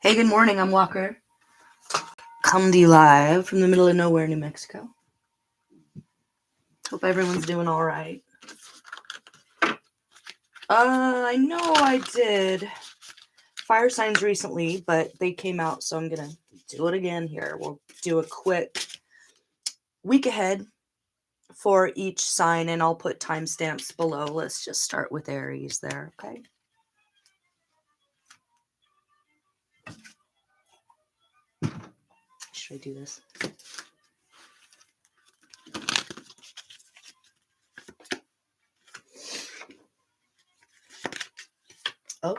Hey, good morning. I'm Walker. Come to you live from the middle of nowhere, New Mexico. Hope everyone's doing all right. I know I did fire signs recently, but they came out, so I'm going to do it again here. We'll do a quick week ahead for each sign, and I'll put timestamps below. Let's just start with Aries there, okay? Should I do this? Oh.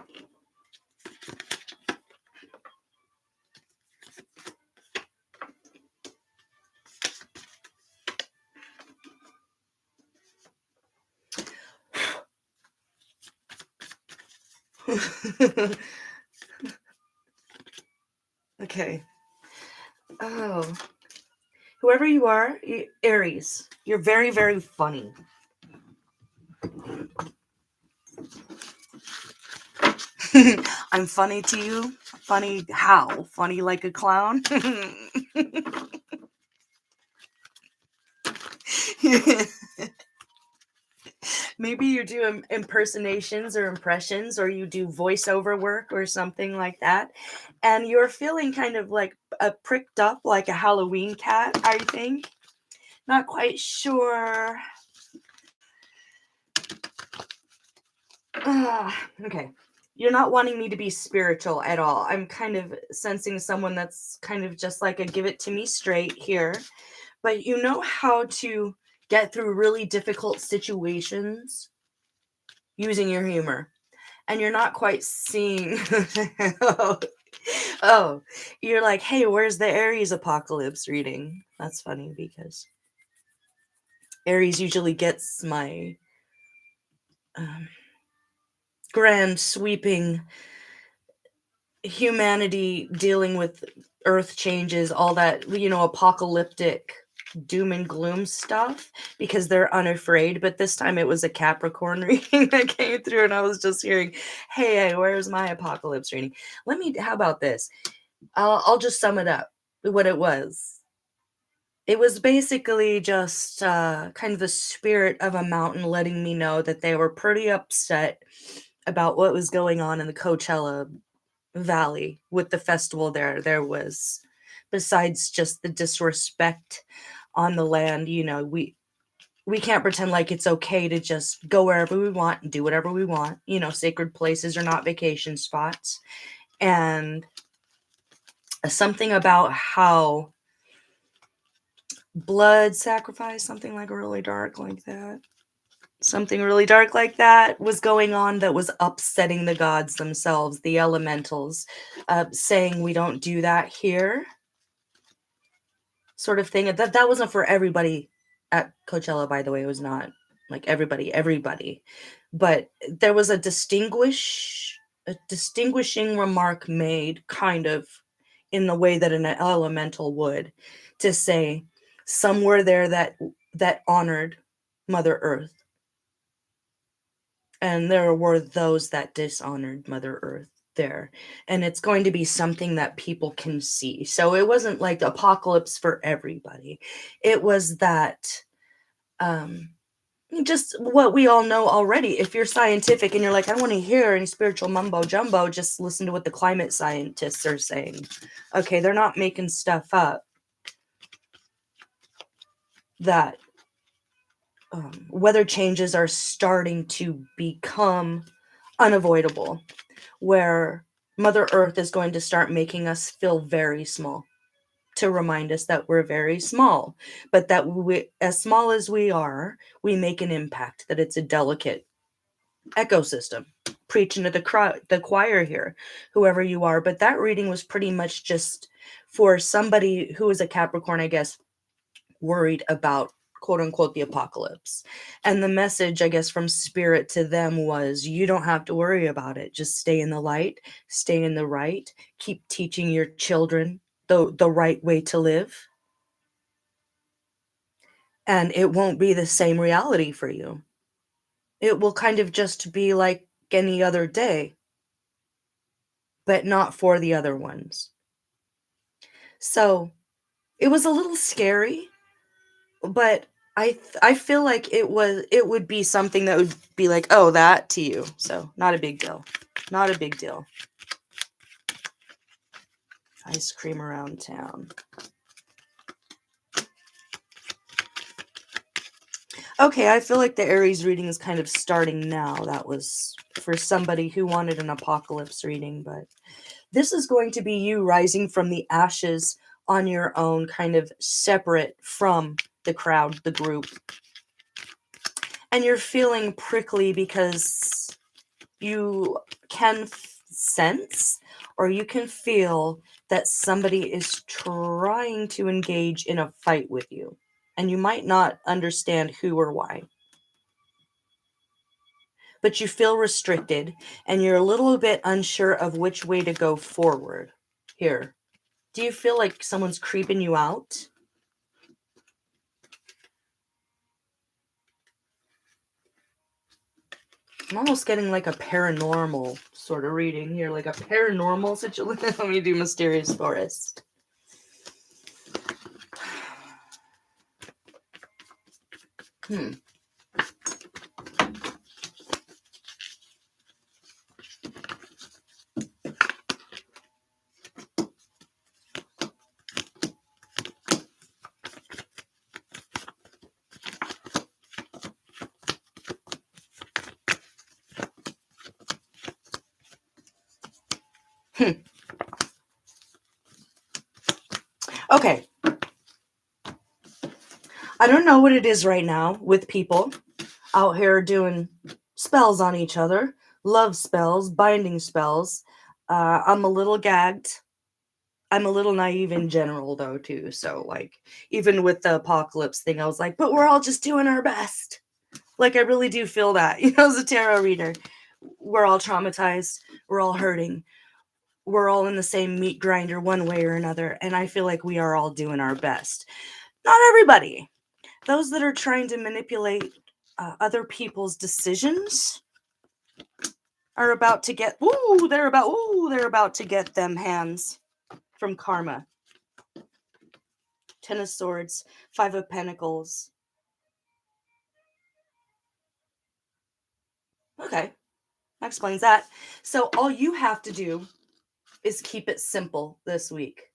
Okay. Oh. Whoever you are, Aries, you're very, very funny. I'm funny to you? Funny how? Funny like a clown? Maybe you do impersonations or impressions, or you do voiceover work or something like that, and you're feeling kind of like pricked up like a Halloween cat, I think. Not quite sure. Okay. You're not wanting me to be spiritual at all. I'm kind of sensing someone that's kind of just like a give it to me straight here. But you know how to get through really difficult situations using your humor. And you're not quite seeing. Oh, you're like, hey, where's the Aries apocalypse reading? That's funny because Aries usually gets my grand sweeping humanity dealing with earth changes, all that, apocalyptic doom and gloom stuff, because they're unafraid. But this time it was a Capricorn reading that came through, and I was just hearing, hey, where's my apocalypse reading? How about this? I'll just sum it up what it was. It was basically just kind of the spirit of a mountain letting me know that they were pretty upset about what was going on in the Coachella Valley with the festival there. There was, besides just the disrespect on the land, we can't pretend like it's okay to just go wherever we want and do whatever we want. Sacred places are not vacation spots. And something about how blood sacrifice, something like really dark like that. Something really dark like that was going on that was upsetting the gods themselves, the elementals, saying we don't do that here, sort of thing. That wasn't for everybody at Coachella, by the way. It was not like everybody. But there was a distinguishing remark made, kind of in the way that an elemental would, to say some were there that honored Mother Earth, and there were those that dishonored Mother Earth there. And it's going to be something that people can see. So it wasn't like the apocalypse for everybody. It was that just what we all know already. If you're scientific and you're like, I don't want to hear any spiritual mumbo jumbo, just listen to what the climate scientists are saying. Okay, they're not making stuff up. That weather changes are starting to become unavoidable, where Mother Earth is going to start making us feel very small, to remind us that we're very small, but that we, as small as we are, we make an impact, that it's a delicate ecosystem. Preaching to the choir here, whoever you are. But that reading was pretty much just for somebody who is a Capricorn, I guess, worried about quote unquote the apocalypse. And the message, I guess, from spirit to them was, you don't have to worry about it. Just stay in the light, stay in the right, keep teaching your children the right way to live. And it won't be the same reality for you. It will kind of just be like any other day. but not for the other ones. So it was a little scary, but I feel like it would be something that would be like, oh, that to you. So not a big deal. Not a big deal. Ice cream around town. Okay, I feel like the Aries reading is kind of starting now. That was for somebody who wanted an apocalypse reading, but this is going to be you rising from the ashes on your own, kind of separate from the crowd, the group. And you're feeling prickly because you can sense or you can feel that somebody is trying to engage in a fight with you. And you might not understand who or why. But you feel restricted and you're a little bit unsure of which way to go forward. Here. Do you feel like someone's creeping you out? I'm almost getting like a paranormal sort of reading here, like a paranormal situation. Let me do Mysterious Forest. Okay. I don't know what it is right now with people out here doing spells on each other, love spells, binding spells. I'm a little gagged. I'm a little naive in general, though, too. So, like, even with the apocalypse thing, I was like, but we're all just doing our best. Like, I really do feel that. As a tarot reader, we're all traumatized. We're all hurting. We're all in the same meat grinder one way or another. And I feel like we are all doing our best. Not everybody. Those that are trying to manipulate other people's decisions are about to get, they're about to get them hands from karma. Ten of Swords, Five of Pentacles. Okay, that explains that. So all you have to do is keep it simple this week.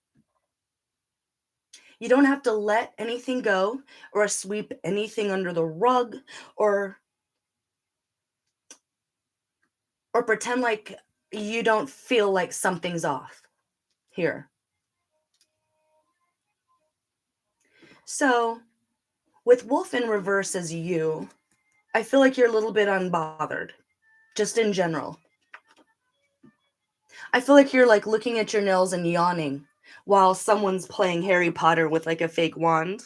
You don't have to let anything go or sweep anything under the rug or pretend like you don't feel like something's off here. So with Wolf in reverse as you, I feel like you're a little bit unbothered, just in general. I feel like you're like looking at your nails and yawning while someone's playing Harry Potter with like a fake wand.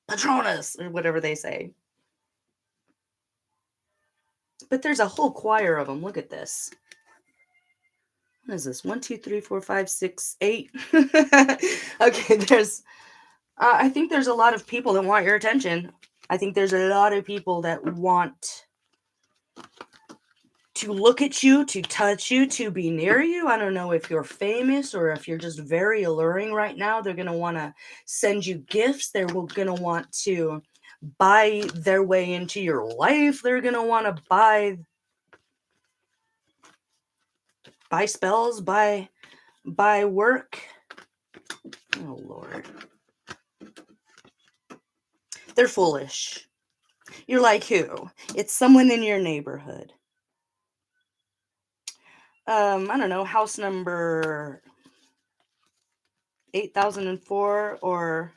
Patronus, or whatever they say. But there's a whole choir of them. Look at this. What is this? 1, 2, 3, 4, 5, 6, 8. Okay, there's I think there's a lot of people that want your attention. I think there's a lot of people that want to look at you, to touch you, to be near you. I don't know if you're famous or if you're just very alluring right now. They're going to want to send you gifts. They're going to want to buy their way into your life. They're going to want to buy spells, buy work. Oh, Lord. They're foolish. You're like who? It's someone in your neighborhood. I don't know, house number 8004 or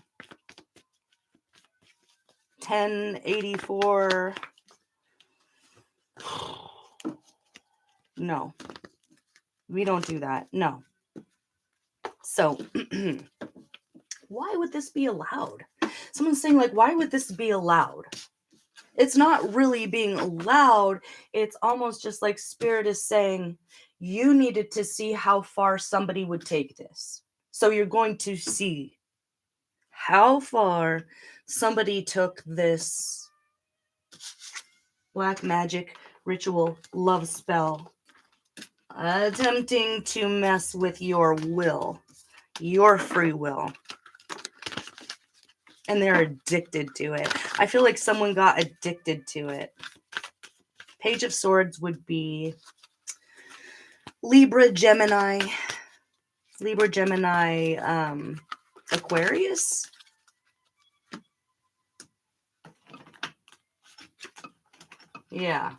1084. No, we don't do that. No. So, why would this be allowed? Someone's saying, like, why would this be allowed? It's not really being allowed. It's almost just like Spirit is saying, you needed to see how far somebody would take this. So you're going to see how far somebody took this black magic ritual love spell attempting to mess with your will, your free will. And they're addicted to it. I feel like someone got addicted to it. Page of Swords would be Libra, Gemini, Aquarius. Yeah.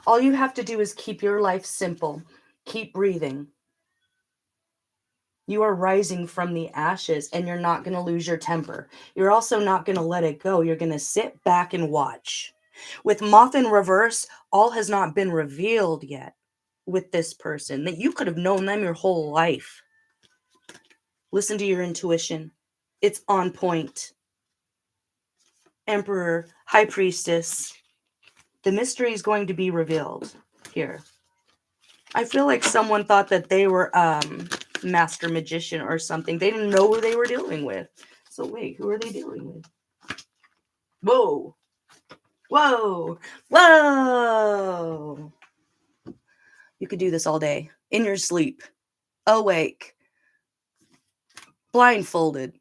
All you have to do is keep your life simple. Keep breathing. You are rising from the ashes, and you're not going to lose your temper. You're also not going to let it go. You're going to sit back and watch. With Moth in reverse, all has not been revealed yet with this person, that you could have known them your whole life. Listen to your intuition. It's on point. Emperor, High Priestess. The mystery is going to be revealed here. I feel like someone thought that they were master magician or something. They didn't know who they were dealing with. So wait, who are they dealing with? Whoa. Whoa. Whoa. You could do this all day. In your sleep. Awake. Blindfolded.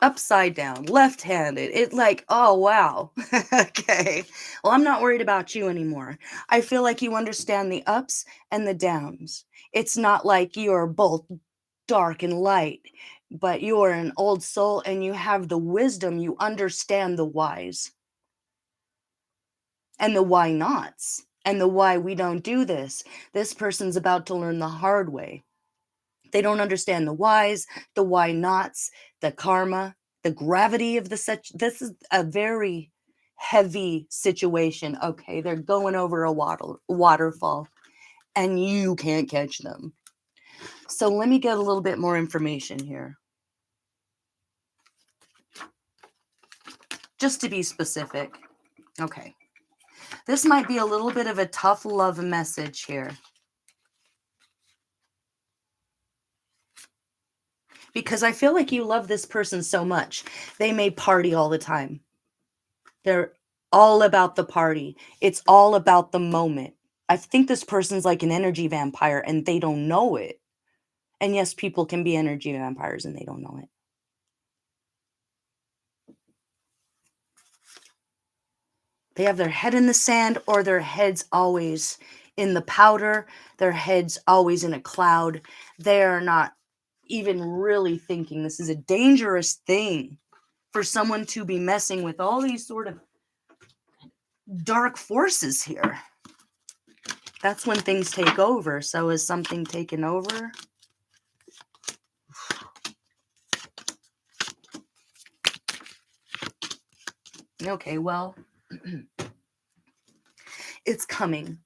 Upside down. Left-handed. It like, oh wow. Okay. Well, I'm not worried about you anymore. I feel like you understand the ups and the downs. It's not like you're both dark and light, but you're an old soul and you have the wisdom. You understand the whys and the why nots and the why we don't do this. This person's about to learn the hard way. They don't understand the whys, the why nots, the karma, the gravity of the such. This is a very heavy situation. Okay, they're going over a waterfall and you can't catch them. So let me get a little bit more information here. Just to be specific. Okay. This might be a little bit of a tough love message here. Because I feel like you love this person so much. They may party all the time. They're all about the party. It's all about the moment. I think this person's like an energy vampire and they don't know it. And yes, people can be energy vampires and they don't know it. They have their head in the sand or their head's always in the powder. Their head's always in a cloud. They're not even really thinking. This is a dangerous thing for someone to be messing with all these sort of dark forces here. That's when things take over. So is something taken over? Okay, well, it's coming.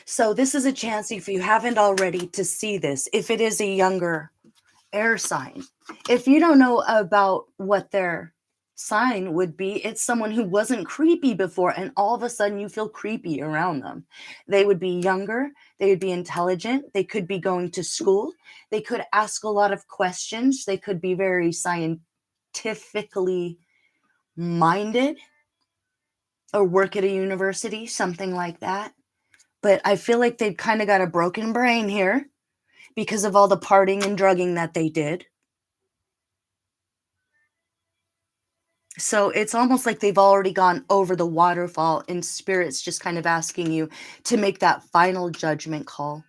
So this is a chance, if you haven't already, to see this. If it is a younger air sign, if you don't know about what their sign would be, it's someone who wasn't creepy before and all of a sudden you feel creepy around them. They would be younger, they would be intelligent, they could be going to school, they could ask a lot of questions, they could be very scientifically minded or work at a university, something like that. But I feel like they've kind of got a broken brain here because of all the partying and drugging that they did. So it's almost like they've already gone over the waterfall and spirit's just kind of asking you to make that final judgment call.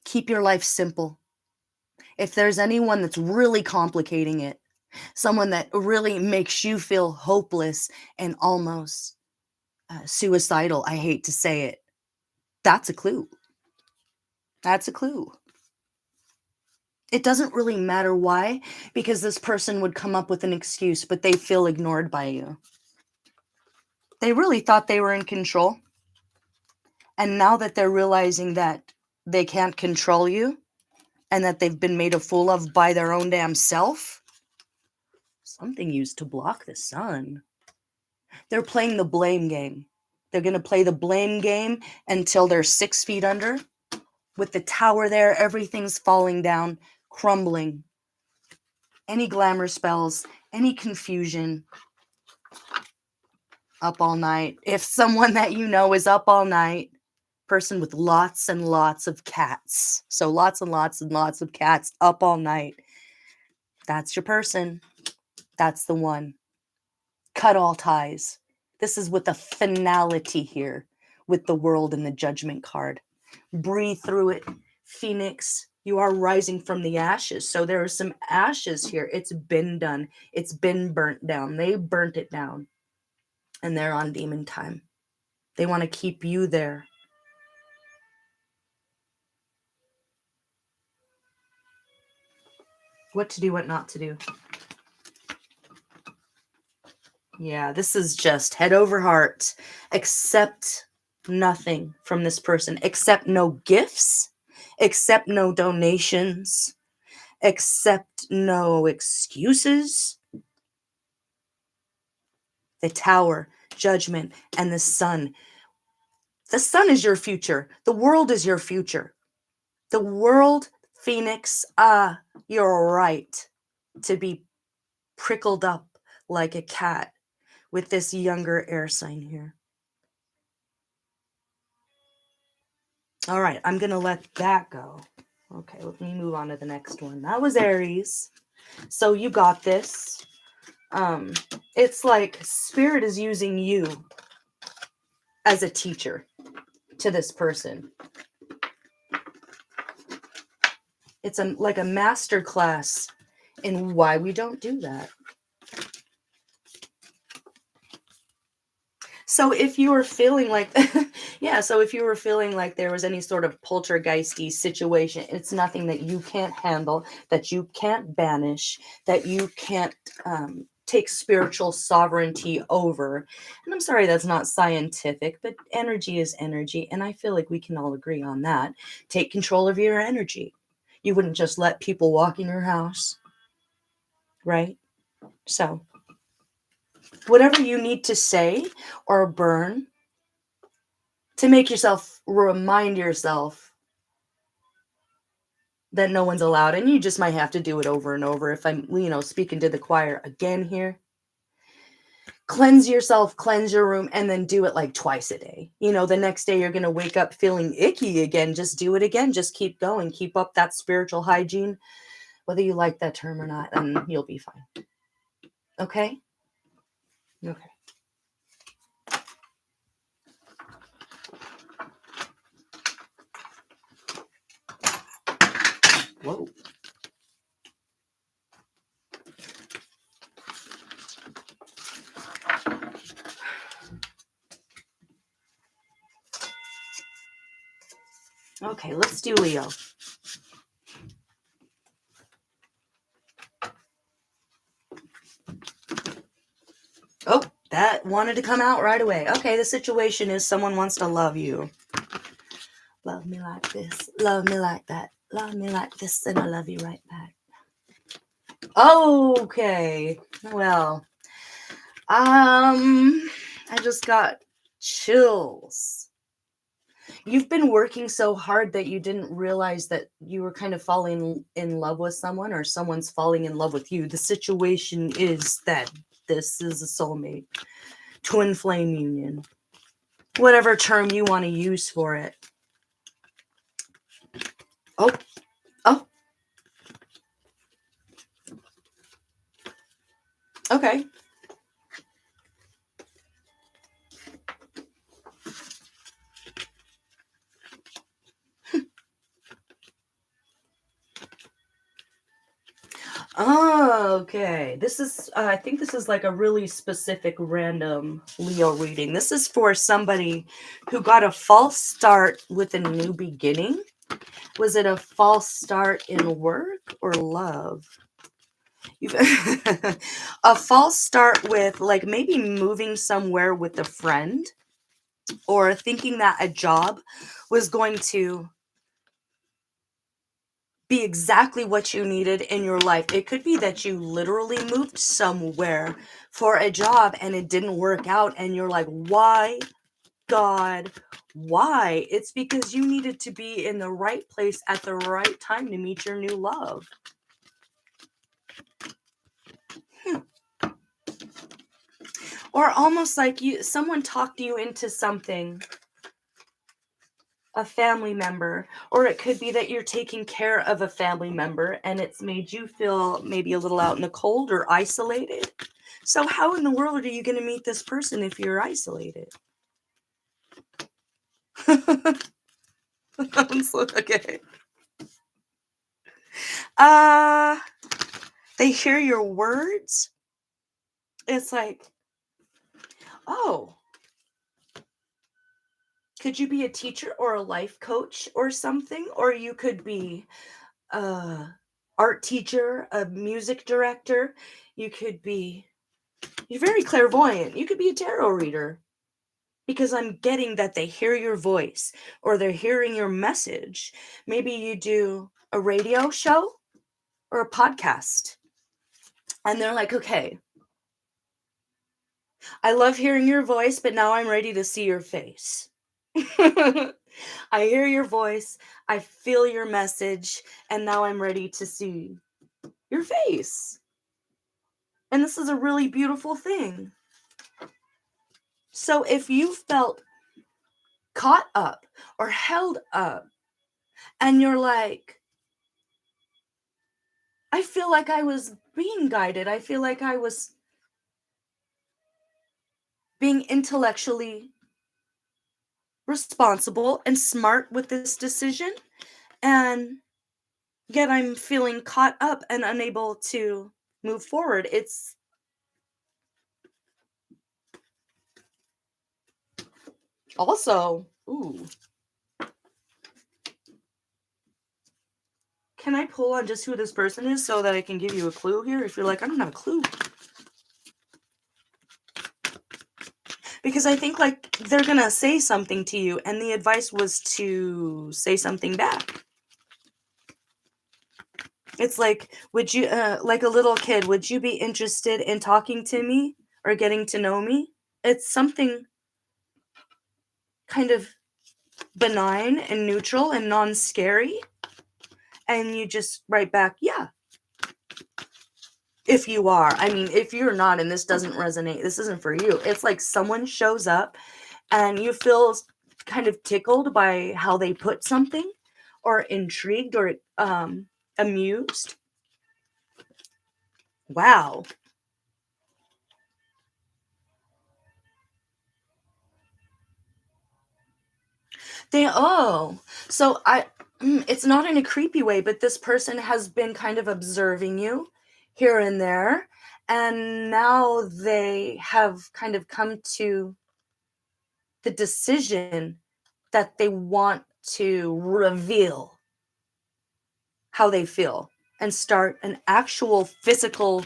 Keep your life simple. If there's anyone that's really complicating it, someone that really makes you feel hopeless and almost suicidal, I hate to say it, that's a clue. That's a clue. It doesn't really matter why, because this person would come up with an excuse, but they feel ignored by you. They really thought they were in control. And now that they're realizing that they can't control you and that they've been made a fool of by their own damn self, something used to block the sun. They're playing the blame game. They're going to play the blame game until they're 6 feet under. With the tower there, everything's falling down, crumbling. any glamour spells, any confusion, up all night. If someone that you know is up all night, person with lots and lots of cats. So lots and lots and lots of cats up all night. That's your person. That's the one. Cut all ties. This is with a finality here with the World and the Judgment card. Breathe through it. Phoenix, you are rising from the ashes. So there are some ashes here. It's been done. It's been burnt down. They burnt it down. And they're on demon time. They want to keep you there. What to do, what not to do. Yeah, this is just head over heart. Accept nothing from this person. Accept no gifts. Accept no donations. Accept no excuses. The Tower, Judgment, and the Sun. The Sun is your future. The world is your future. The world, Phoenix, you're right to be prickled up like a cat with this younger air sign here. All right, I'm going to let that go. Okay, let me move on to the next one. That was Aries. So you got this. It's like Spirit is using you as a teacher to this person. It's like a master class in why we don't do that. So if you were feeling like, so if you were feeling like there was any sort of poltergeisty situation, it's nothing that you can't handle, that you can't banish, that you can't take spiritual sovereignty over. And I'm sorry that's not scientific, but energy is energy. And I feel like we can all agree on that. Take control of your energy. You wouldn't just let people walk in your house, right? So whatever you need to say or burn to make yourself remind yourself that no one's allowed, and you just might have to do it over and over. If I'm, speaking to the choir again here, cleanse yourself, cleanse your room, and then do it like twice a day. The next day you're going to wake up feeling icky again. Just do it again. Just keep going. Keep up that spiritual hygiene, whether you like that term or not, and you'll be fine. Okay? Okay. Whoa. Okay, let's do Leo. Oh, that wanted to come out right away. Okay, the situation is someone wants to love you. Love me like this. Love me like that. Love me like this, and I love you right back. Okay. Well, I just got chills. You've been working so hard that you didn't realize that you were kind of falling in love with someone, or someone's falling in love with you. The situation is that this is a soulmate, twin flame union, whatever term you want to use for it. Oh. Okay. Oh, okay. This is, I think this is like a really specific random Leo reading. This is for somebody who got a false start with a new beginning. Was it a false start in work or love? A false start with like maybe moving somewhere with a friend, or thinking that a job was going to be exactly what you needed in your life. It could be that you literally moved somewhere for a job and it didn't work out, and you're like, why, God, why? It's because you needed to be in the right place at the right time to meet your new love. Or almost like someone talked you into something, a family member, or it could be that you're taking care of a family member and it's made you feel maybe a little out in the cold or isolated. So how in the world are you going to meet this person if you're isolated? Okay. They hear your words. It's like, oh, could you be a teacher or a life coach or something? Or you could be a art teacher, a music director. You're very clairvoyant. You could be a tarot reader, because I'm getting that they hear your voice or they're hearing your message. Maybe you do a radio show or a podcast and they're like, okay, I love hearing your voice, but now I'm ready to see your face. I hear your voice, I feel your message, and now I'm ready to see your face. And this is a really beautiful thing. So if you felt caught up or held up and you're like, I feel like I was being guided, I feel like I was being intellectually responsible and smart with this decision, and yet I'm feeling caught up and unable to move forward. It's also, ooh, can I pull on just who this person is so that I can give you a clue here if you're like, I don't have a clue? Because I think like they're gonna say something to you and the advice was to say something back. It's like, would you, like a little kid, would you be interested in talking to me or getting to know me? It's something kind of benign and neutral and non-scary. And you just write back, yeah. If you are. I mean, if you're not and this doesn't resonate, this isn't for you. It's like someone shows up and you feel kind of tickled by how they put something, or intrigued, or amused. Wow. So it's not in a creepy way, but this person has been kind of observing you here and there, and now they have kind of come to the decision that they want to reveal how they feel and start an actual physical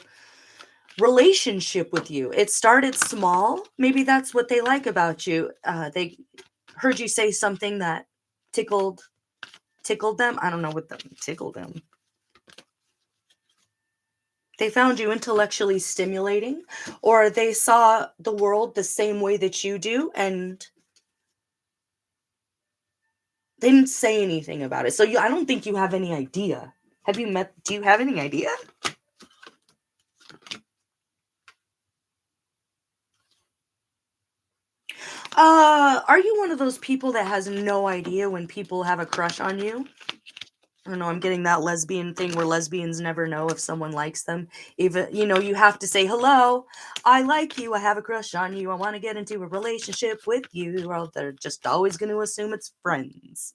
relationship with you. It started small. Maybe that's what they like about you. They heard you say something that tickled them. I don't know what tickled them. They found you intellectually stimulating, or they saw the world the same way that you do, and they didn't say anything about it. So I don't think you have any idea. Do you have any idea? Are you one of those people that has no idea when people have a crush on you? I don't know, I'm getting that lesbian thing where lesbians never know if someone likes them. Even, you have to say, hello, I like you, I have a crush on you, I want to get into a relationship with you, or they're just always going to assume it's friends.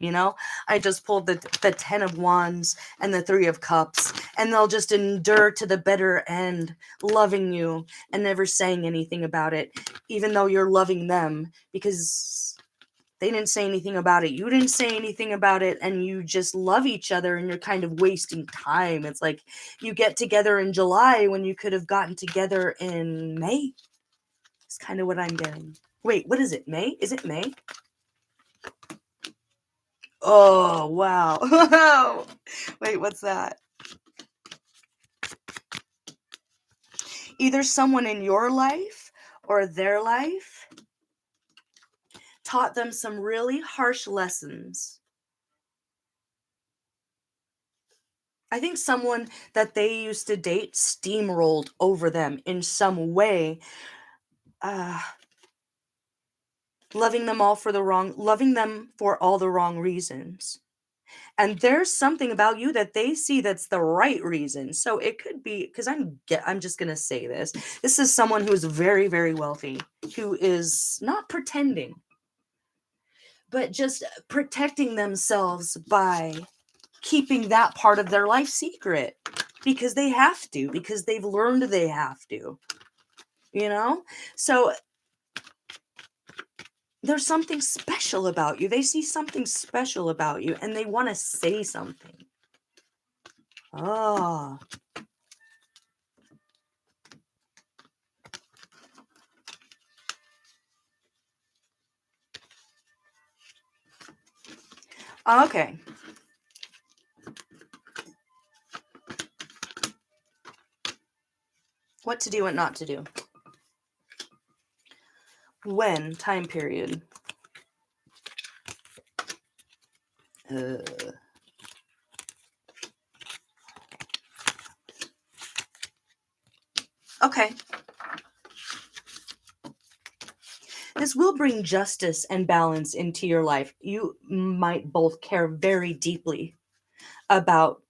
I just pulled the 10 of Wands and the 3 of Cups, and they'll just endure to the bitter end, loving you and never saying anything about it, even though you're loving them, because they didn't say anything about it. You didn't say anything about it, and you just love each other, and you're kind of wasting time. It's like you get together in July when you could have gotten together in May. It's kind of what I'm getting. Wait, what is it? May? Is it May? Oh, wow. Wait, what's that? Either someone in your life or their life taught them some really harsh lessons. I think someone that they used to date steamrolled over them in some way, loving them for all the wrong reasons. And there's something about you that they see that's the right reason. So it could be, because I'm just going to say this. This is someone who is very, very wealthy, who is not pretending, but just protecting themselves by keeping that part of their life secret, because they have to, because they've learned they have to, you know? So there's something special about you. They see something special about you and they want to say something. Oh. Okay. What to do and not to do. When? Time period. Okay. This will bring justice and balance into your life. You might both care very deeply about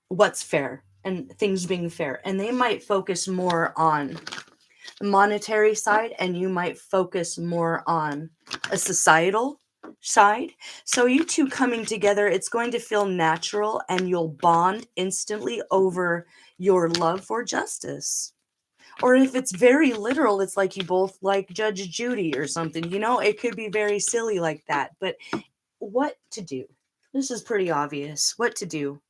what's fair and things being fair. And they might focus more on the monetary side, and you might focus more on a societal side. So you two coming together, it's going to feel natural and you'll bond instantly over your love for justice. Or if it's very literal, it's like you both like Judge Judy or something, you know, it could be very silly like that. But what to do? This is pretty obvious. What to do?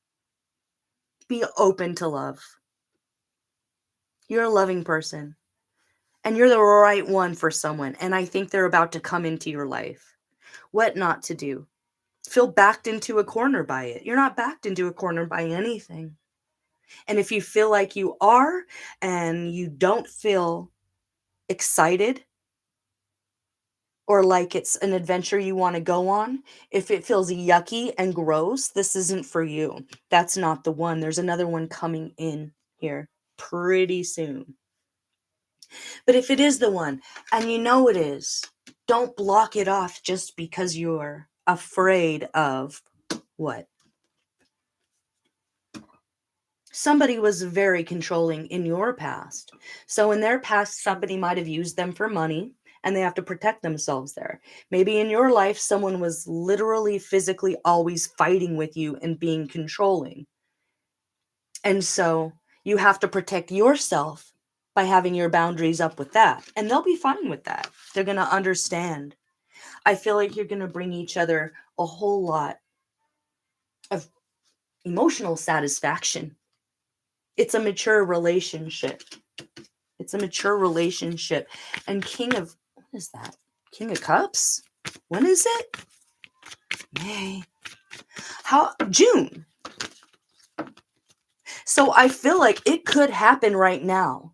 Be open to love. You're a loving person and you're the right one for someone. And I think they're about to come into your life. What not to do? Feel backed into a corner by it. You're not backed into a corner by anything. And if you feel like you are and you don't feel excited or like it's an adventure you want to go on, if it feels yucky and gross, this isn't for you. That's not the one. There's another one coming in here pretty soon. But if it is the one, and you know it is, don't block it off just because you're afraid of what? Somebody was very controlling in your past. So in their past, somebody might have used them for money and they have to protect themselves there. Maybe in your life, someone was literally, physically always fighting with you and being controlling. And so you have to protect yourself by having your boundaries up with that. And they'll be fine with that. They're going to understand. I feel like you're going to bring each other a whole lot of emotional satisfaction. It's a mature relationship. It's a mature relationship. And what is that? King of Cups? When is it? May. June. So I feel like it could happen right now.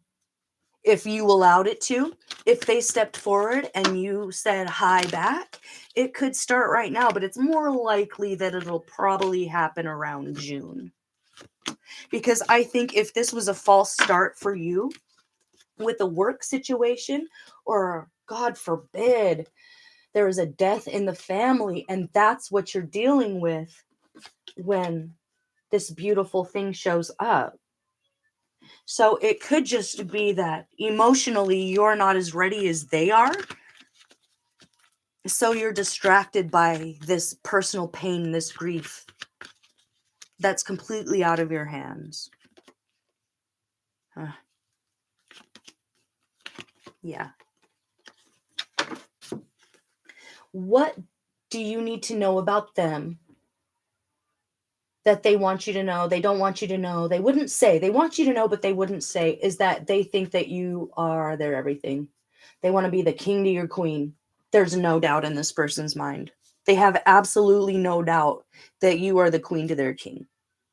If you allowed it to, if they stepped forward and you said hi back, it could start right now, but it's more likely that it'll probably happen around June. Because I think if this was a false start for you with a work situation, or God forbid, there is a death in the family, and that's what you're dealing with when this beautiful thing shows up. So it could just be that emotionally you're not as ready as they are. So you're distracted by this personal pain, this grief that's completely out of your hands. Yeah. What do you need to know about them that they want you to know, they don't want you to know, they wouldn't say, they want you to know, but they wouldn't say, is that they think that you are their everything. They want to be the king to your queen. There's no doubt in this person's mind. They have absolutely no doubt that you are the queen to their king,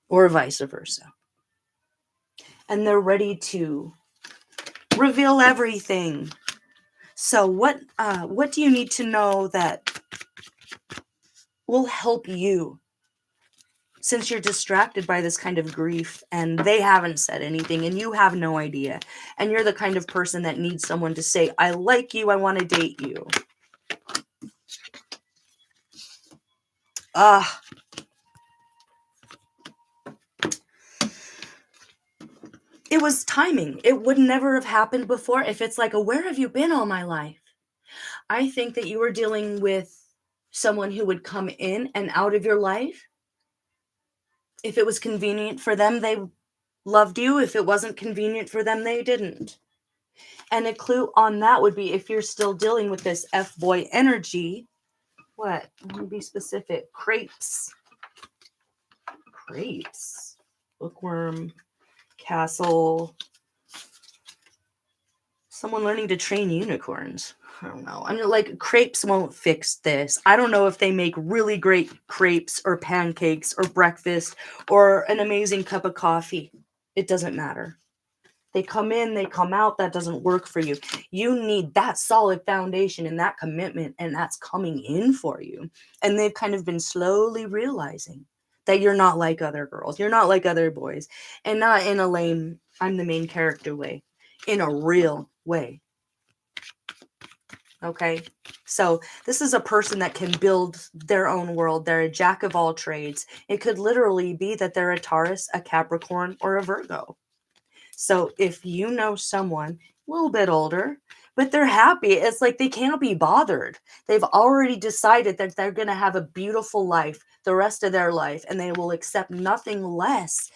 or vice versa. And they're ready to reveal everything. So what do you need to know that will help you since you're distracted by this kind of grief and they haven't said anything and you have no idea, and you're the kind of person that needs someone to say, I like you, I want to date you. It was timing. It would never have happened before if it's like, where have you been all my life? I think that you were dealing with someone who would come in and out of your life. If it was convenient for them, they loved you. If it wasn't convenient for them, they didn't. And a clue on that would be, if you're still dealing with this F-boy energy, what? Let me be specific. Crepes. Bookworm. Castle. Someone learning to train unicorns. I don't know. I mean, like, crepes won't fix this. I don't know if they make really great crepes or pancakes or breakfast or an amazing cup of coffee. It doesn't matter. They come in, they come out. That doesn't work for you. You need that solid foundation and that commitment, and that's coming in for you. And they've kind of been slowly realizing that you're not like other girls. You're not like other boys. And not in a lame, I'm the main character way. In a real way. Okay, so this is a person that can build their own world. They're a jack of all trades. It could literally be that they're a Taurus, a Capricorn, or a Virgo. So if you know someone a little bit older, but they're happy, it's like they can't be bothered. They've already decided that they're going to have a beautiful life the rest of their life, and they will accept nothing less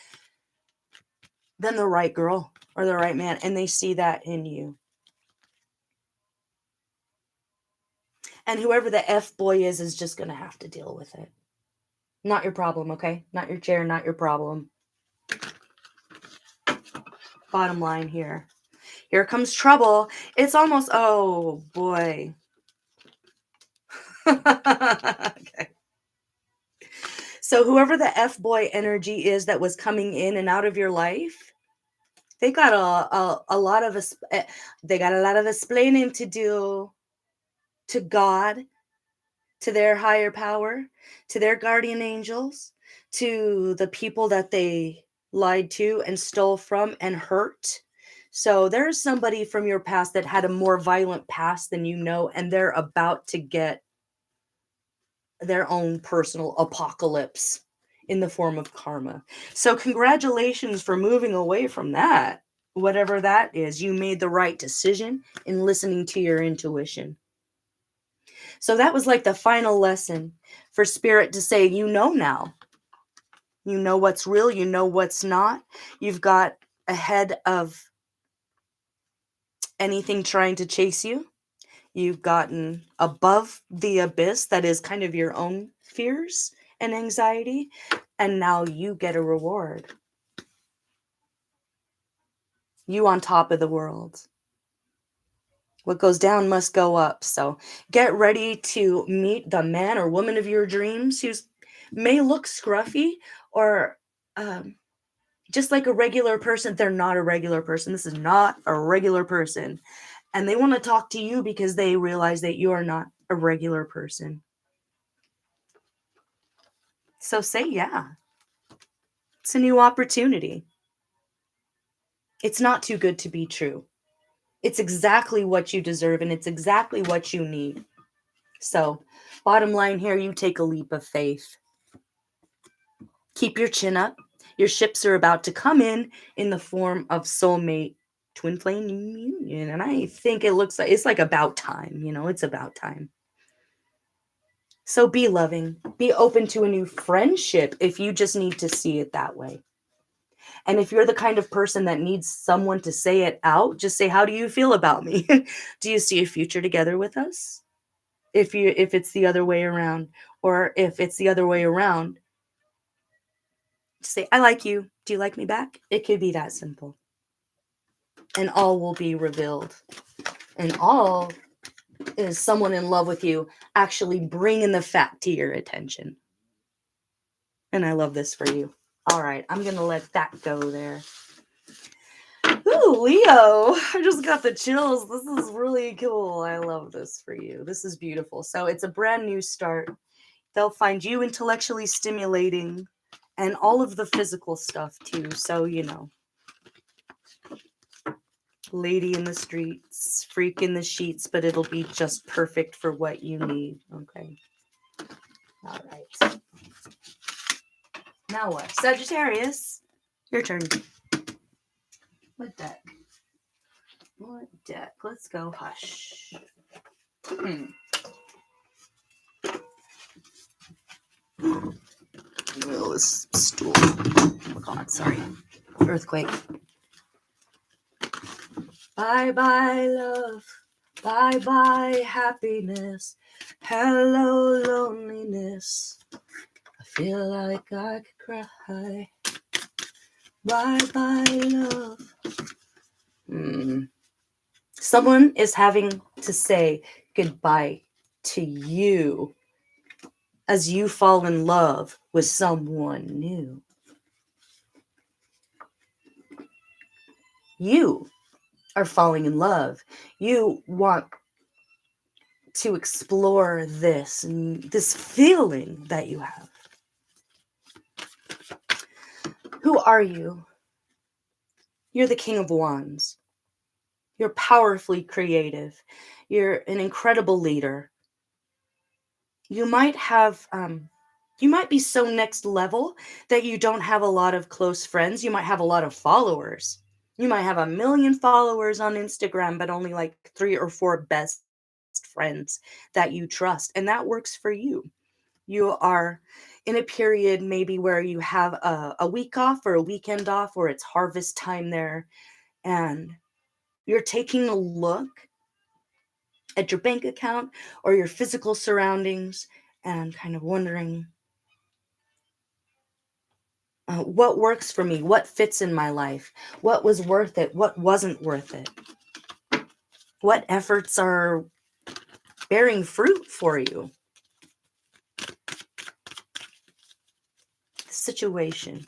than the right girl or the right man, and they see that in you. And whoever the F-boy is just going to have to deal with it. Not your problem, okay? Not your chair, not your problem. Bottom line here. Here comes trouble. It's almost, oh boy. Okay. So whoever the F-boy energy is that was coming in and out of your life, they got a lot of explaining to do to God, to their higher power, to their guardian angels, to the people that they lied to and stole from and hurt. So there's somebody from your past that had a more violent past than you know, and they're about to get their own personal apocalypse in the form of karma. So congratulations for moving away from that. Whatever that is, you made the right decision in listening to your intuition. So that was like the final lesson for Spirit to say, you know now. You know what's real, you know what's not. You've got ahead of anything trying to chase you. You've gotten above the abyss that is kind of your own fears and anxiety, and now you get a reward. You on top of the world. What goes down must go up. So get ready to meet the man or woman of your dreams who may look scruffy or just like a regular person. They're not a regular person. This is not a regular person. And they want to talk to you because they realize that you are not a regular person. So say yeah. It's a new opportunity. It's not too good to be true. It's exactly what you deserve, and it's exactly what you need. So, bottom line here, you take a leap of faith. Keep your chin up. Your ships are about to come in the form of soulmate twin flame union. And I think it's like about time, it's about time. So be loving, be open to a new friendship if you just need to see it that way. And if you're the kind of person that needs someone to say it out, just say, how do you feel about me? Do you see a future together with us? If it's the other way around, or if it's the other way around, just say, I like you. Do you like me back? It could be that simple. And all will be revealed. And all is someone in love with you actually bringing the fact to your attention. And I love this for you. All right, I'm going to let that go there. Ooh, Leo, I just got the chills. This is really cool. I love this for you. This is beautiful. So it's a brand new start. They'll find you intellectually stimulating and all of the physical stuff too. So, you know, lady in the streets, freak in the sheets, but it'll be just perfect for what you need. Okay. All right. Now what? Sagittarius, your turn. What deck? What deck? Let's go hush. Oh, this stool. Oh God, sorry. Earthquake. Bye bye love. Bye bye happiness. Hello loneliness. I feel like I could cry. Bye bye love. Someone is having to say goodbye to you as you fall in love with someone new. You are falling in love. You want to explore this and this feeling that you have. Who are you? You're the King of Wands. You're powerfully creative. You're an incredible leader. You might have, you might be so next level that you don't have a lot of close friends. You might have a lot of followers. You might have 1 million followers on Instagram, but only like 3 or 4 best friends that you trust. And that works for you. You are in a period maybe where you have a week off or a weekend off, or it's harvest time there, and you're taking a look at your bank account or your physical surroundings and kind of wondering, what works for me? What fits in my life? What was worth it? What wasn't worth it? What efforts are bearing fruit for you? The situation.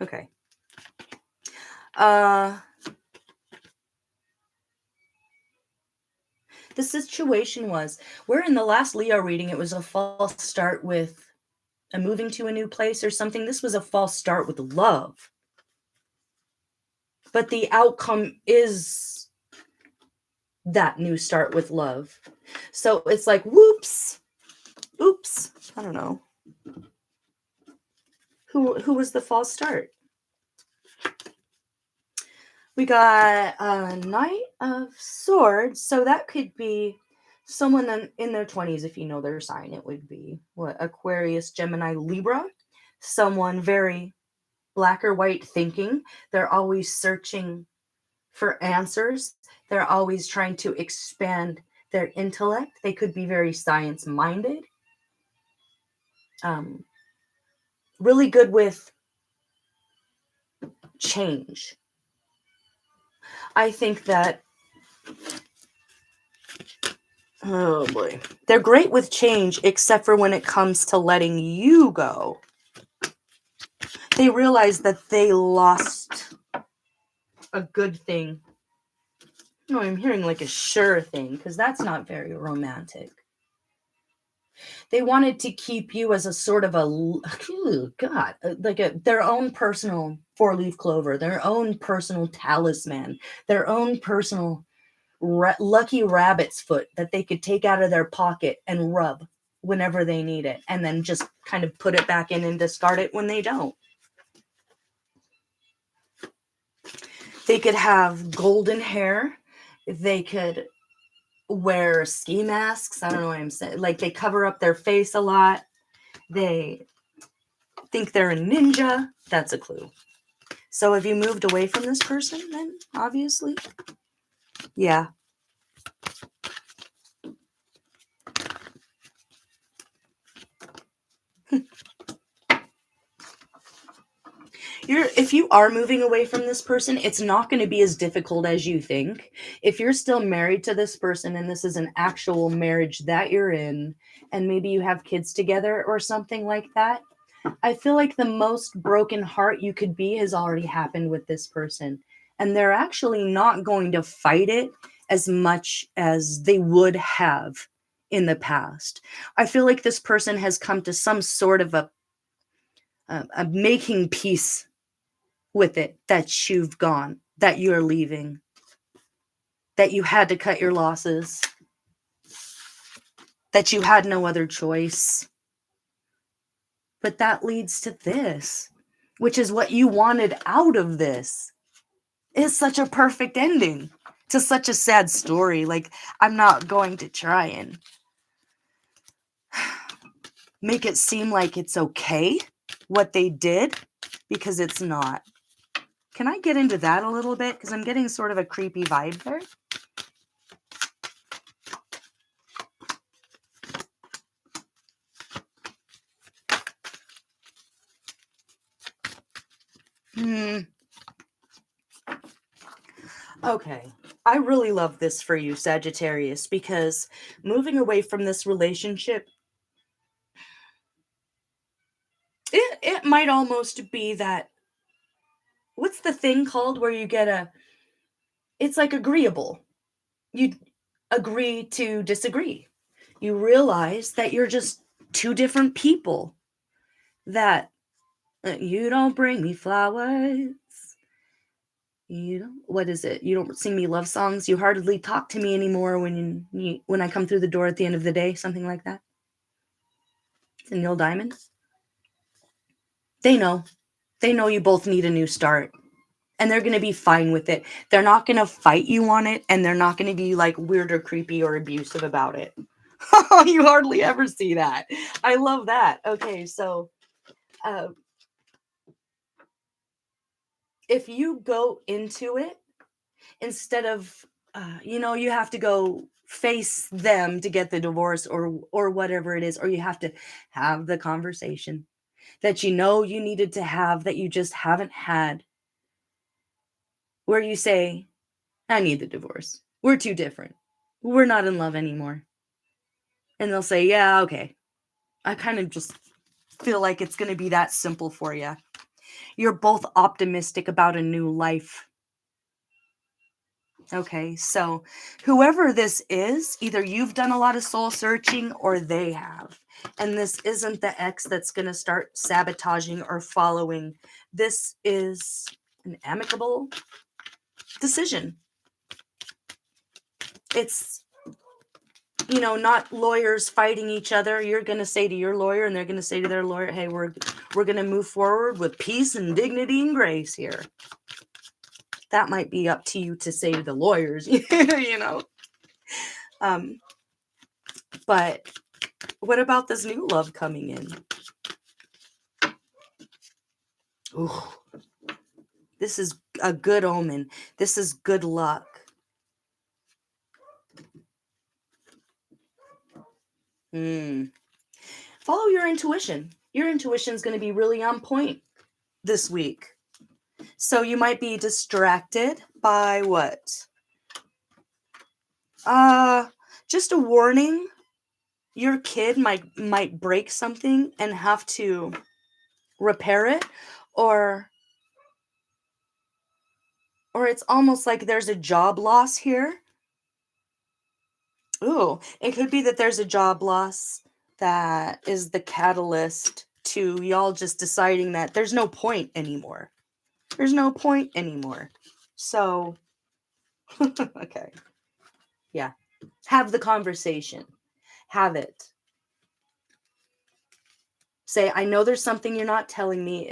Okay. The situation was, where in the last Leo reading, it was a false start with a moving to a new place or something. This was a false start with love. But the outcome is that new start with love. So it's like, whoops, oops, I don't know. Who was the false start? We got a Knight of Swords. So that could be someone in their 20s. If you know their sign, it would be what? Aquarius, Gemini, Libra. Someone very black or white thinking. They're always searching for answers. They're always trying to expand their intellect. They could be very science-minded. Really good with change. I think that, oh boy, they're great with change, except for when it comes to letting you go. They realize that they lost a good thing. No, I'm hearing like a sure thing, because that's not very romantic. They wanted to keep you as a sort of their own personal 4-leaf clover, their own personal talisman, their own personal lucky rabbit's foot that they could take out of their pocket and rub whenever they need it, and then just kind of put it back in and discard it when they don't. They could have golden hair. They could wear ski masks. I don't know what I'm saying. Like, they cover up their face a lot. They think they're a ninja. That's a clue. So have you moved away from this person then? Obviously. Yeah. If you are moving away from this person, it's not going to be as difficult as you think. If you're still married to this person and this is an actual marriage that you're in, and maybe you have kids together or something like that, I feel like the most broken heart you could be has already happened with this person. And they're actually not going to fight it as much as they would have in the past. I feel like this person has come to some sort of making peace with it, that you've gone, that you're leaving, that you had to cut your losses, that you had no other choice. But that leads to this, which is what you wanted out of this. It's such a perfect ending to such a sad story. Like, I'm not going to try and make it seem like it's okay what they did, because it's not. Can I get into that a little bit? Because I'm getting sort of a creepy vibe there. Okay. I really love this for you, Sagittarius, because moving away from this relationship, it might almost be that, what's the thing called where you get it's like agreeable. You agree to disagree. You realize that you're just two different people, that you don't bring me flowers. What is it? You don't sing me love songs. You hardly talk to me anymore when I come through the door at the end of the day, something like that. It's Neil Diamond. They know. They know you both need a new start. And they're going to be fine with it. They're not going to fight you on it. And they're not going to be like weird or creepy or abusive about it. You hardly ever see that. I love that. Okay, so if you go into it, instead of, you have to go face them to get the divorce or whatever it is, or you have to have the conversation that you needed to have, that you just haven't had, where you say, I need the divorce. We're too different. We're not in love anymore. And they'll say, yeah, okay. I kind of just feel like it's going to be that simple for you. You're both optimistic about a new life. Okay, so whoever this is, either you've done a lot of soul searching or they have. And this isn't the ex that's going to start sabotaging or following. This is an amicable decision. It's, not lawyers fighting each other. You're going to say to your lawyer and they're going to say to their lawyer, hey, we're going to move forward with peace and dignity and grace here. That might be up to you to say to the lawyers, But what about this new love coming in? Ooh, this is a good omen. This is good luck. Follow your intuition. Your intuition is going to be really on point this week. So you might be distracted by what? Just a warning. Your kid might break something and have to repair it, or it's almost like there's a job loss here. Ooh, it could be that there's a job loss that is the catalyst to y'all just deciding that there's no point anymore. There's no point anymore. So, okay. Yeah. Have the conversation. Have it. Say, I know there's something you're not telling me.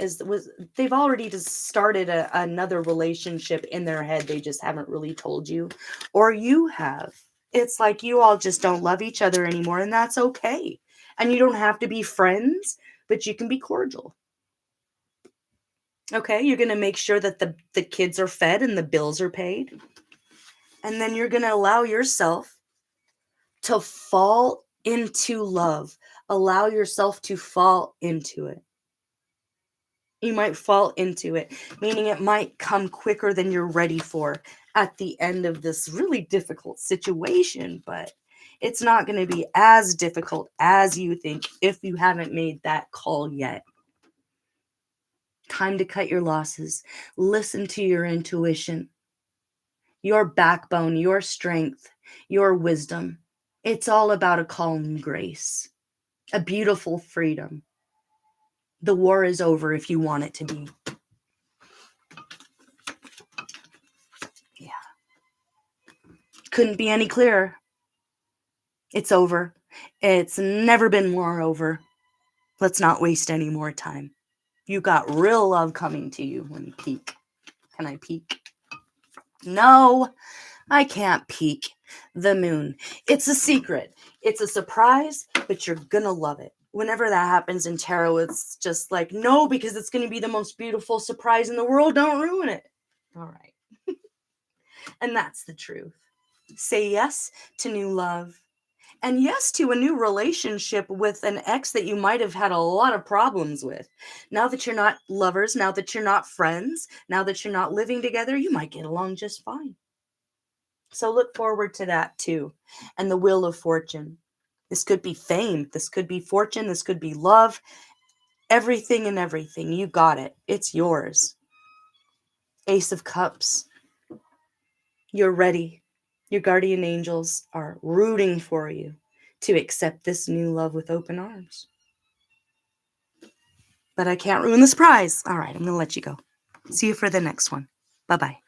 They've already just started another relationship in their head. They just haven't really told you. Or you have. It's like you all just don't love each other anymore, and that's okay. And you don't have to be friends, but you can be cordial. Okay, you're going to make sure that the kids are fed and the bills are paid. And then you're going to allow yourself to fall into love. Allow yourself to fall into it. You might fall into it, meaning it might come quicker than you're ready for at the end of this really difficult situation, but it's not going to be as difficult as you think if you haven't made that call yet. Time to cut your losses. Listen to your intuition, your backbone, your strength, your wisdom. It's all about a calm grace, a beautiful freedom. The war is over if you want it to be. Yeah. Couldn't be any clearer. It's over. It's never been more over. Let's not waste any more time. You got real love coming to you. Let me peek. Can I peek? No, I can't peek. The moon. It's a secret. It's a surprise, but you're gonna love it. Whenever that happens in tarot, it's just like, no, because it's gonna be the most beautiful surprise in the world. Don't ruin it. All right. And that's the truth. Say yes to new love. And yes to a new relationship with an ex that you might have had a lot of problems with. Now that you're not lovers, now that you're not friends, now that you're not living together, you might get along just fine. So look forward to that too. And the Wheel of Fortune. This could be fame. This could be fortune. This could be love. Everything and everything. You got it. It's yours. Ace of Cups. You're ready. Your guardian angels are rooting for you to accept this new love with open arms. But I can't ruin the surprise. All right, I'm going to let you go. See you for the next one. Bye-bye.